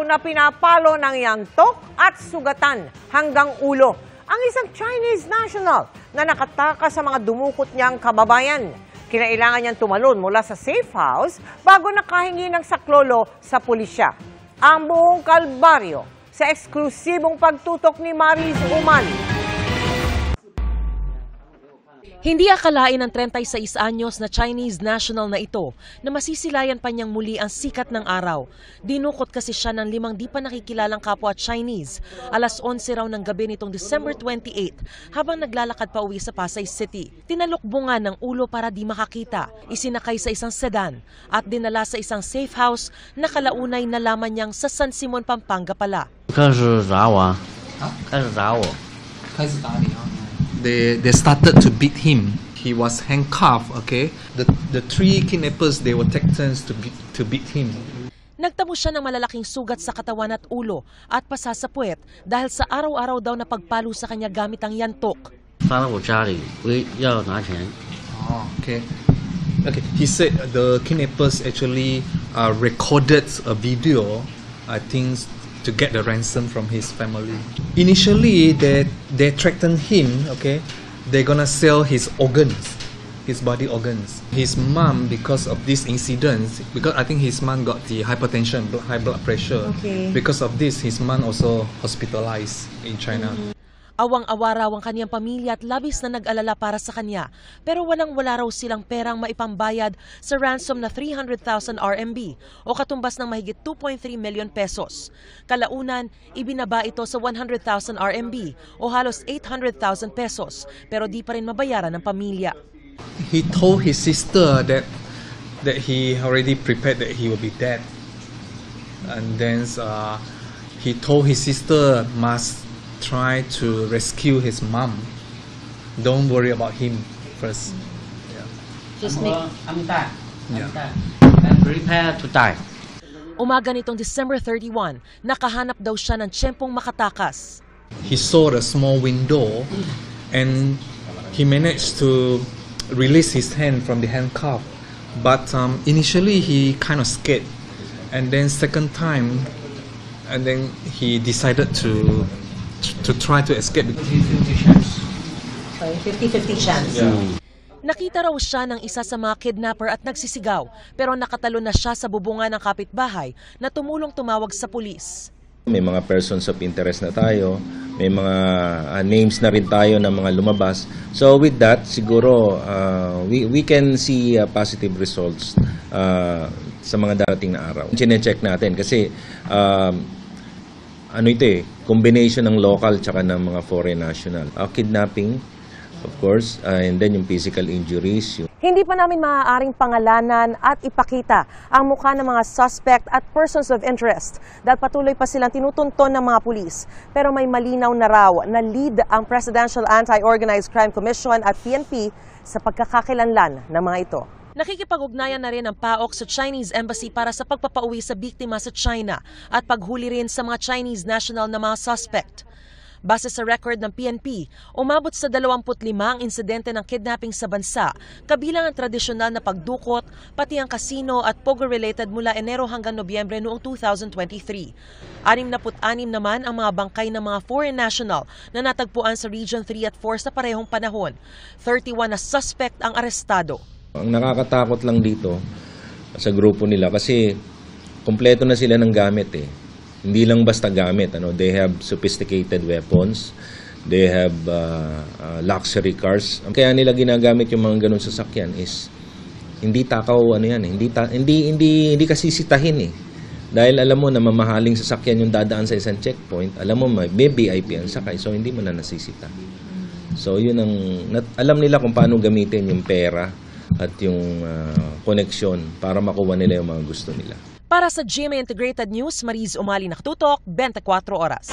na pinapalo ng yantok at sugatan hanggang ulo ang isang Chinese national na nakatakas sa mga dumukot niyang kababayan. Kinailangan niyang tumalon mula sa safe house bago nakahingi ng saklolo sa pulisya. Ang buong kalbaryo sa eksklusibong pagtutok ni Mariz Uman. Hindi akalain ng 36 anyos na Chinese national na ito na masisilayan pa niyang muli ang sikat ng araw. Dinukot kasi siya ng 5 di pa nakikilalang kapwa Chinese. Alas 11 raw ng gabi nitong December 28 habang naglalakad pa uwi sa Pasay City. Tinalukbungan ng ulo para di makakita. Isinakay sa isang sedan at dinala sa isang safe house na kalaunay nalaman niyang sa San Simon, Pampanga pala. They started to beat him. He was handcuffed. Okay, the 3 kidnappers, they will take turns to beat him. Nagtamo siya ng malalaking sugat sa katawan at ulo at pasa sa puwet dahil sa araw-araw daw na pagpalo sa kanya gamit ang yantok. Okay. He said the kidnappers actually recorded a video, I think, to get the ransom from his family. Initially, they threatened him. Okay, they're gonna sell his organs, his body organs. His mom, because of this incident, because I think his mom got the hypertension, high blood pressure. Okay. Because of this, his mom also hospitalized in China. Awang-awa raw ang kanyang pamilya at labis na nag-alala para sa kanya. Pero walang-wala raw silang perang maipambayad sa ransom na 300,000 RMB o katumbas ng mahigit 2.3 million pesos. Kalaunan, ibinaba ito sa 100,000 RMB o halos 800,000 pesos pero di pa rin mabayaran ng pamilya. He told his sister that he already prepared that he will be dead. And then he told his sister must try to rescue his mom. Don't worry about him first. Yeah. Just make. I'm Prepare to die. Umaga nitong December 31, nakahanap daw siya ng tiyempong makatakas. He saw the small window and he managed to release his hand from the handcuff. But initially he kind of scared. And then second time, and then he decided to try to escape. 50-50 chance. Sorry, 50-50 chance. Yeah. Nakita raw siya ng isa sa mga kidnapper at nagsisigaw, pero nakatalo na siya sa bubungan ng kapitbahay na tumulong tumawag sa pulis. May mga persons of interest na tayo, may mga names na rin tayo ng mga lumabas. So with that, siguro we can see positive results sa mga darating na araw. Chine-check natin kasi combination ng local tsaka ng mga foreign national. Kidnapping, of course, and then yung physical injuries. Hindi pa namin maaaring pangalanan at ipakita ang mukha ng mga suspect at persons of interest dahil patuloy pa silang tinutunton ng mga pulis. Pero may malinaw na raw na lead ang Presidential Anti-Organized Crime Commission at PNP sa pagkakakilanlan ng mga ito. Nakikipag-ugnayan na rin ang PAOK sa Chinese Embassy para sa pagpapauwi sa biktima sa China at paghuli rin sa mga Chinese national na mga suspect. Base sa record ng PNP, umabot sa 25 ang insidente ng kidnapping sa bansa, kabilang ang tradisyonal na pagdukot, pati ang casino at pogo-related mula Enero hanggang Nobyembre noong 2023. 66 naman ang mga bangkay ng mga foreign national na natagpuan sa Region 3 at 4 sa parehong panahon. 31 na suspect ang arestado. Ang nakakatakot lang dito sa grupo nila kasi kompleto na sila ng gamit eh. Hindi lang basta gamit. They have sophisticated weapons. They have luxury cars. Kaya nila ginagamit yung mga ganun sasakyan is hindi takaw hindi kasisitahin eh. Dahil alam mo na mamahaling sasakyan yung dadaan sa isang checkpoint, alam mo may VIP ang sakay so hindi mo na nasisita. So yun ang alam nila kung paano gamitin yung pera at yung koneksyon para makuha nila yung mga gusto nila. Para sa GMA Integrated News, Mariz Umali, nakatutok, 24 oras.